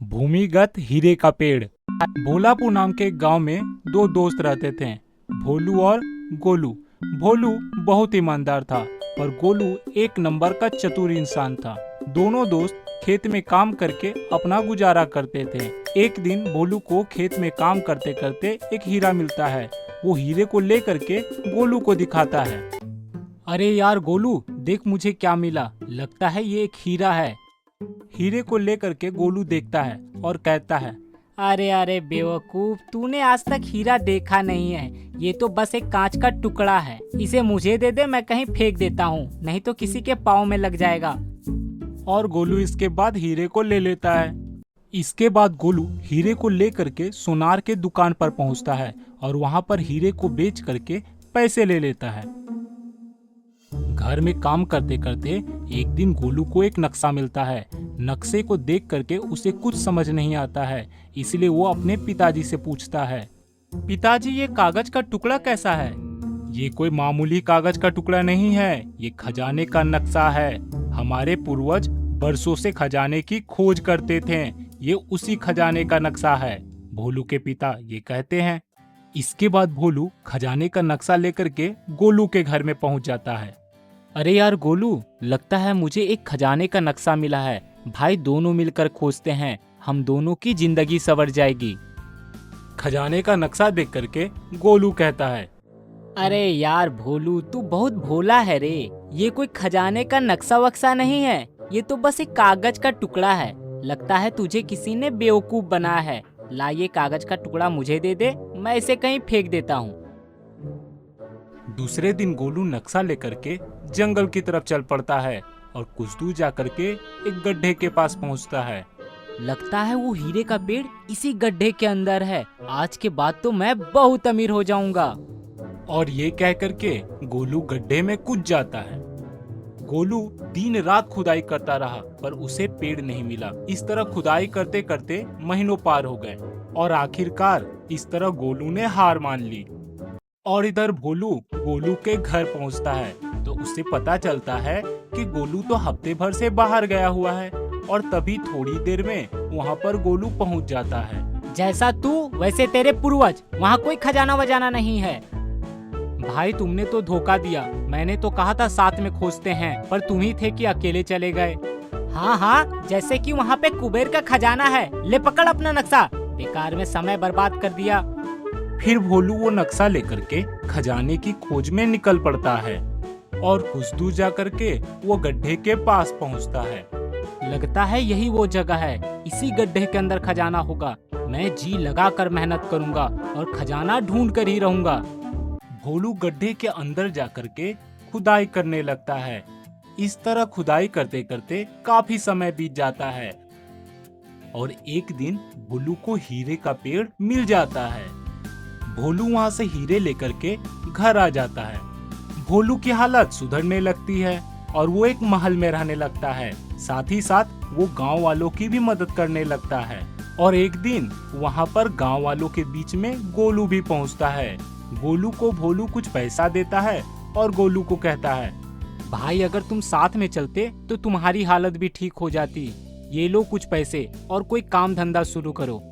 भूमिगत हीरे का पेड़। भोलापुर नाम के एक गांव में दो दोस्त रहते थे, भोलू और गोलू। भोलू बहुत ईमानदार था और गोलू एक नंबर का चतुर इंसान था। दोनों दोस्त खेत में काम करके अपना गुजारा करते थे। एक दिन भोलू को खेत में काम करते करते एक हीरा मिलता है। वो हीरे को लेकर के गोलू को दिखाता है। अरे यार गोलू, देख मुझे क्या मिला, लगता है ये एक हीरा है। हीरे को लेकर के गोलू देखता है और कहता है, अरे अरे बेवकूफ, तूने आज तक हीरा देखा नहीं है। ये तो बस एक कांच का टुकड़ा है। इसे मुझे दे दे, मैं कहीं फेंक देता हूँ, नहीं तो किसी के पाँव में लग जाएगा। और गोलू इसके बाद हीरे को ले लेता है। इसके बाद गोलू हीरे को लेकर के सोनार के दुकान पर पहुंचता है और वहां पर हीरे को बेच करके पैसे ले लेता है। घर में काम करते करते एक दिन गोलू को एक नक्शा मिलता है। नक्शे को देख करके उसे कुछ समझ नहीं आता है, इसलिए वो अपने पिताजी से पूछता है, पिताजी ये कागज का टुकड़ा कैसा है? ये कोई मामूली कागज का टुकड़ा नहीं है, ये खजाने का नक्शा है। हमारे पूर्वज बरसों से खजाने की खोज करते थे, ये उसी खजाने का नक्शा है, भोलू के पिता ये कहते हैं। इसके बाद भोलू खजाने का नक्शा लेकर के गोलू के घर में पहुंच जाता है। अरे यार गोलू, लगता है मुझे एक खजाने का नक्शा मिला है। भाई दोनों मिलकर खोजते हैं, हम दोनों की जिंदगी संवर जाएगी। खजाने का नक्शा देख करके गोलू कहता है, अरे यार भोलू, तू बहुत भोला है रे। ये कोई खजाने का नक्शा वक्शा नहीं है, ये तो बस एक कागज का टुकड़ा है। लगता है तुझे किसी ने बेवकूफ बनाया है। ला ये कागज का टुकड़ा मुझे दे दे, मैं इसे कहीं फेंक देता हूँ। दूसरे दिन गोलू नक्शा लेकर के जंगल की तरफ चल पड़ता है और कुछ दूर जाकर के एक गड्ढे के पास पहुंचता है। लगता है वो हीरे का पेड़ इसी गड्ढे के अंदर है। आज के बाद तो मैं बहुत अमीर हो जाऊंगा। और ये कह करके गोलू गड्ढे में कूद जाता है। गोलू दिन रात खुदाई करता रहा पर उसे पेड़ नहीं मिला। इस तरह खुदाई करते करते महीनों पार हो गए और आखिरकार इस तरह गोलू ने हार मान ली। और इधर भोलू गोलू के घर पहुंचता है तो उसे पता चलता है कि गोलू तो हफ्ते भर से बाहर गया हुआ है। और तभी थोड़ी देर में वहां पर गोलू पहुंच जाता है। जैसा तू वैसे तेरे पूर्वज, वहाँ कोई खजाना वजाना नहीं है। भाई तुमने तो धोखा दिया, मैंने तो कहा था साथ में खोजते हैं, पर तुम ही थे कि अकेले चले गए। हाँ हाँ, जैसे कि वहाँ पे कुबेर का खजाना है। ले पकड़ अपना नक्शा, बेकार में समय बर्बाद कर दिया। फिर भोलू वो नक्शा लेकर के खजाने की खोज में निकल पड़ता है और कुछ दूर जा करके वो गड्ढे के पास पहुंचता है। लगता है यही वो जगह है, इसी गड्ढे के अंदर खजाना होगा। मैं जी लगा कर मेहनत करूंगा और खजाना ढूंढ कर ही रहूंगा। भोलू गड्ढे के अंदर जा करके खुदाई करने लगता है। इस तरह खुदाई करते करते काफी समय बीत जाता है और एक दिन भोलू को हीरे का पेड़ मिल जाता है। भोलू वहाँ से हीरे लेकर के घर आ जाता है। भोलू की हालत सुधरने लगती है और वो एक महल में रहने लगता है। साथ ही साथ वो गांव वालों की भी मदद करने लगता है। और एक दिन वहाँ पर गांव वालों के बीच में गोलू भी पहुँचता है। गोलू को भोलू कुछ पैसा देता है और गोलू को कहता है, भाई अगर तुम साथ में चलते तो तुम्हारी हालत भी ठीक हो जाती। ये लो कुछ पैसे और कोई काम धंधा शुरू करो।